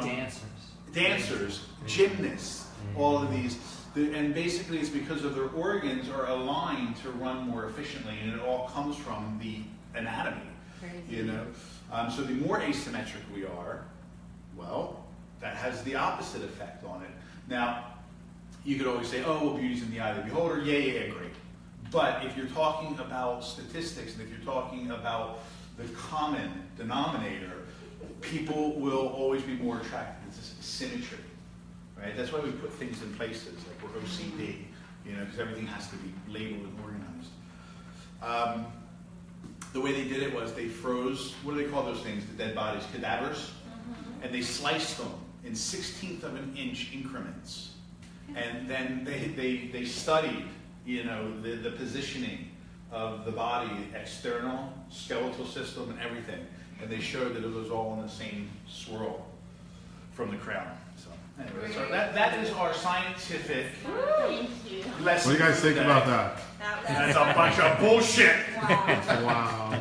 dancers, gymnasts, all of these. And basically it's because of their organs are aligned to run more efficiently, and it all comes from the anatomy. Crazy. You know? So the more asymmetric we are, well, that has the opposite effect on it. Now, you could always say, oh, well, beauty's in the eye of the beholder. Yeah, great. But if you're talking about statistics, and if you're talking about the common denominator, people will always be more attracted to symmetry, right? That's why we put things in places, like we're OCD, you know, because everything has to be labeled and organized. The way they did it was they froze, what do they call those things, the dead bodies, cadavers? And they sliced them in 1/16 of an inch increments. And then they studied, you know, the positioning of the body, external, skeletal system, and everything. And they showed that it was all in the same swirl from the crown. So anyway, so that is our scientific lesson. What do you guys think about that? That's a bunch of bullshit. Wow.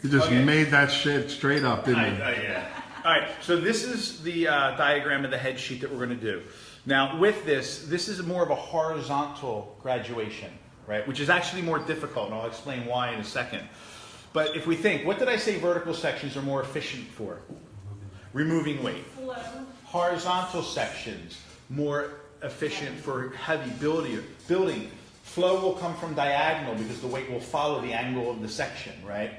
You just made that shit straight up, didn't you? Yeah. All right, so this is the diagram of the head sheet that we're going to do. Now with this is more of a horizontal graduation, right? Which is actually more difficult, and I'll explain why in a second. But if we think, what did I say vertical sections are more efficient for? Removing weight. Flow. Horizontal sections, more efficient for heavy building. Flow will come from diagonal because the weight will follow the angle of the section, right?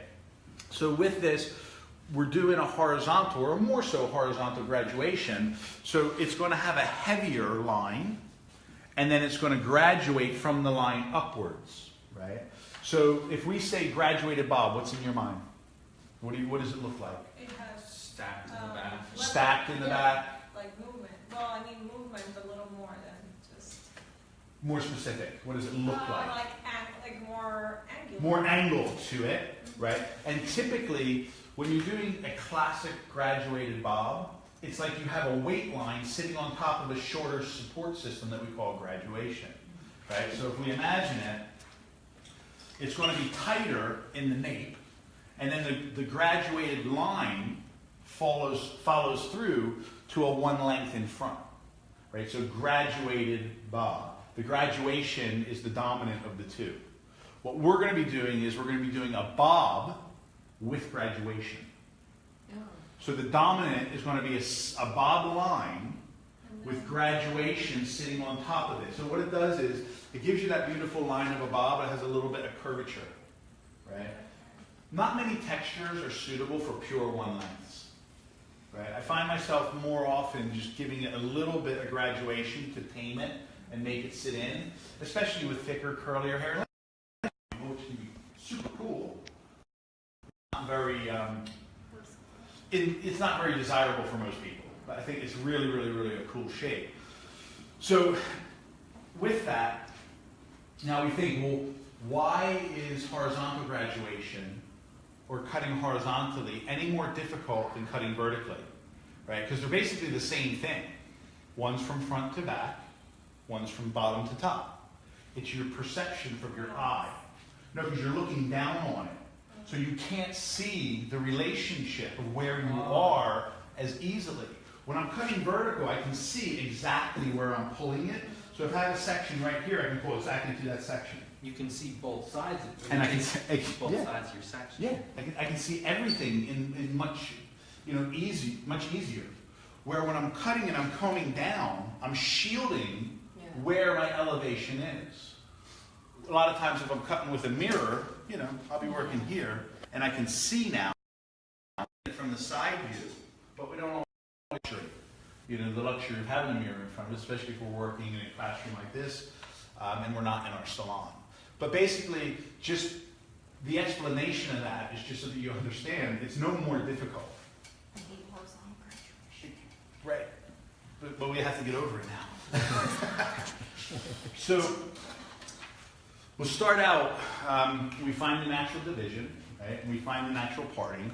So with this, we're doing a horizontal, or more so horizontal graduation. So it's going to have a heavier line, and then it's going to graduate from the line upwards, right? So if we say graduated bob, what's in your mind? What does it look like? It has Stacked in the back. Stacked in the back. Like movement. Well, I mean movement a little more than just. More specific. What does it look like? Like more angular. More angle to it, right? And typically, when you're doing a classic graduated bob, it's like you have a weight line sitting on top of a shorter support system that we call graduation, right? So if we imagine it, it's going to be tighter in the nape, and then the graduated line follows through to a one length in front, right? So graduated bob. The graduation is the dominant of the two. What we're going to be doing is we're going to be doing a bob with graduation. Oh. So the dominant is going to be a bob line with graduation sitting on top of it. So what it does is it gives you that beautiful line of a bob. It has a little bit of curvature, right? Not many textures are suitable for pure one lengths, right? I find myself more often just giving it a little bit of graduation to tame it and make it sit in, especially with thicker, curlier hair, which can be super cool. Not very, it's not very desirable for most people, but I think it's really, really, really a cool shape. So with that, now we think, well, why is horizontal graduation or cutting horizontally any more difficult than cutting vertically, right? Because they're basically the same thing. One's from front to back, one's from bottom to top. It's your perception from your eye. No, because you're looking down on it. So you can't see the relationship of where you are as easily. When I'm cutting vertical, I can see exactly where I'm pulling it. So if I have a section right here, I can pull exactly to that section. You can see both sides of it. And I can see both sides of your section. Yeah, I can see everything in much, much easier. Where when I'm cutting and I'm combing down, I'm shielding where my elevation is. A lot of times if I'm cutting with a mirror, I'll be working here, and I can see now from the side view, but we don't know the luxury. The luxury of having a mirror in front of us, especially if we're working in a classroom like this, and we're not in our salon. But basically, just the explanation of that is just so that you understand, it's no more difficult. I hate horizontal graduation. Right. But we have to get over it now. So, we'll start out, we find the natural division, right? And we find the natural parting.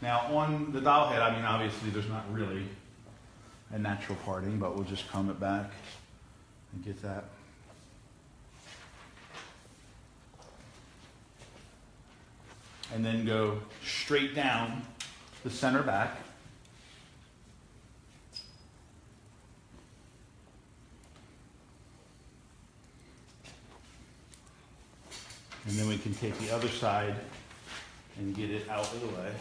Now, on the doll head, obviously there's not really a natural parting, but we'll just comb it back and get that. And then go straight down the center back. And then we can take the other side and get it out of the way.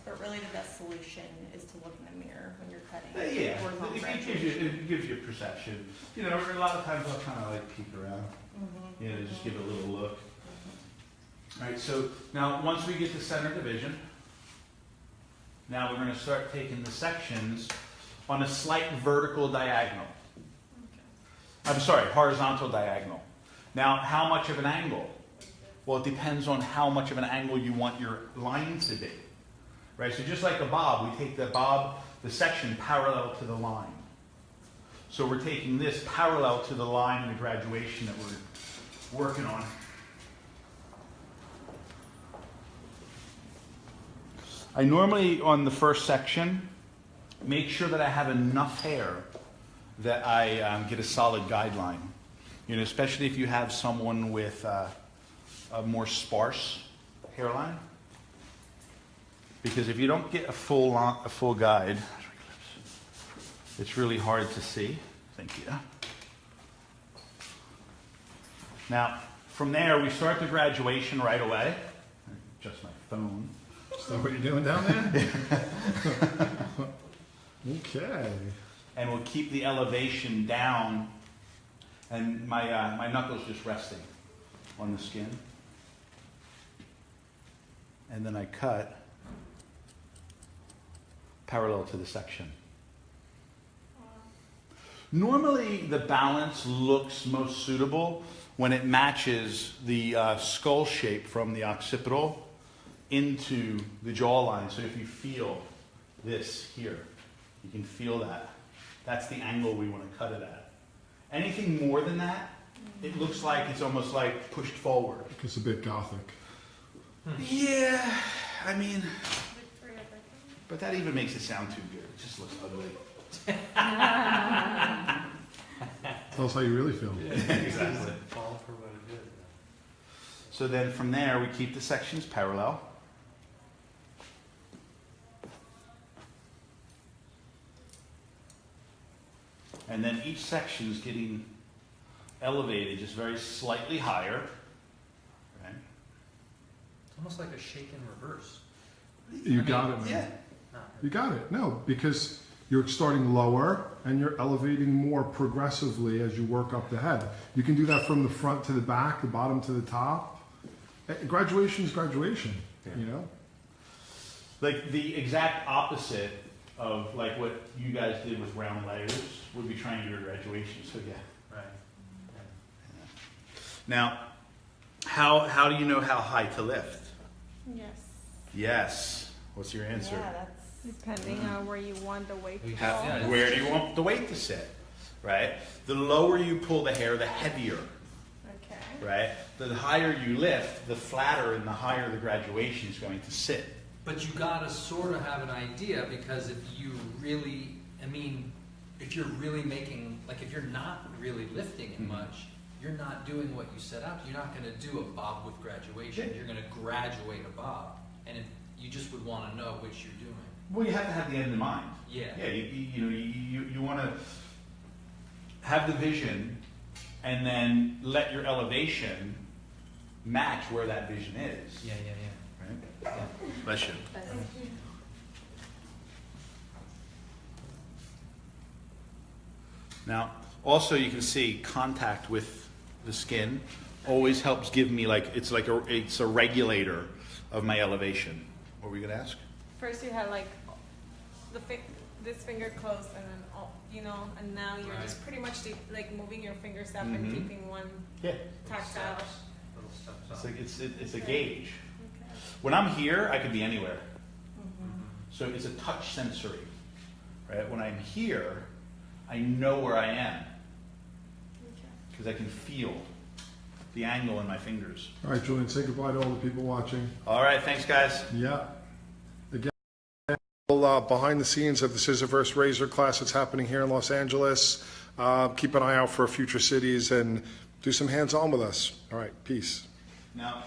But really the best solution is to look in the mirror when you're cutting. Yeah, horizontal it gives you perception. You know, a lot of times I'll kind of like peek around. Mm-hmm. You know, just give it a little look. All right, so now once we get to center division, now we're going to start taking the sections on a slight vertical diagonal. I'm sorry, horizontal diagonal. Now, how much of an angle? Well, it depends on how much of an angle you want your line to be. Right, so just like a bob, we take the section parallel to the line. So we're taking this parallel to the line in the graduation that we're working on. I normally, on the first section, make sure that I have enough hair that I get a solid guideline. You know, especially if you have someone with a more sparse hairline. Because if you don't get a full guide, it's really hard to see. Thank you. Now, from there, we start the graduation right away. Just my phone. Is that what you're doing down there? Okay. And we'll keep the elevation down, and my knuckles just resting on the skin. And then I cut parallel to the section. Normally, the balance looks most suitable when it matches the skull shape from the occipital into the jawline. So if you feel this here, you can feel that. That's the angle we want to cut it at. Anything more than that, it looks like it's almost like pushed forward. It's a bit gothic. Yeah, I mean, but that even makes it sound too good. It just looks ugly. Tell us how you really feel. Exactly. Fall for what it is. So then from there, we keep the sections parallel. And then each section is getting elevated just very slightly higher. Right? It's almost like a shake in reverse. You got it, man. Yeah. You got it. No, because you're starting lower and you're elevating more progressively as you work up the head. You can do that from the front to the back, the bottom to the top. Graduation is graduation, you know? Like the exact opposite of like what you guys did with round layers would be triangular graduation. So yeah. Right. Now, how do you know how high to lift? Yes. Yes. What's your answer? Yeah, that's depending on where you want the weight to How- go. Yeah. where do you want the weight to sit? Right? The lower you pull the hair, the heavier. Okay. Right? The higher you lift, the flatter and the higher the graduation is going to sit. But you gotta sort of have an idea, because if you really, I mean, if you're really making, like if you're not really lifting it much, you're not doing what you set out. You're not gonna do a bob with graduation. Yeah. You're gonna graduate a bob. And if, you just would wanna know which you're doing. Well, you have to have the end in mind. Yeah. Yeah, you want to have the vision and then let your elevation match where that vision is. Yeah. Right? Bless you. Now, also you can see contact with the skin always helps give me it's a regulator of my elevation. What were you gonna ask? First you had like this finger closed, and then and now you're Right. just pretty much like moving your fingers up Mhm. and keeping one Yeah, tactile. Little steps it's up. like it's a gauge. Okay. When I'm here, I could be anywhere. Mm-hmm. So it's a touch sensory, right? When I'm here, I know where I am Okay. because I can feel the angle in my fingers. All right, Julian, say goodbye to all the people watching. All right, thanks, guys. Yeah. Again, behind the scenes of the Scissorverse Razor class that's happening here in Los Angeles. Keep an eye out for future cities and do some hands-on with us. All right, peace. Now,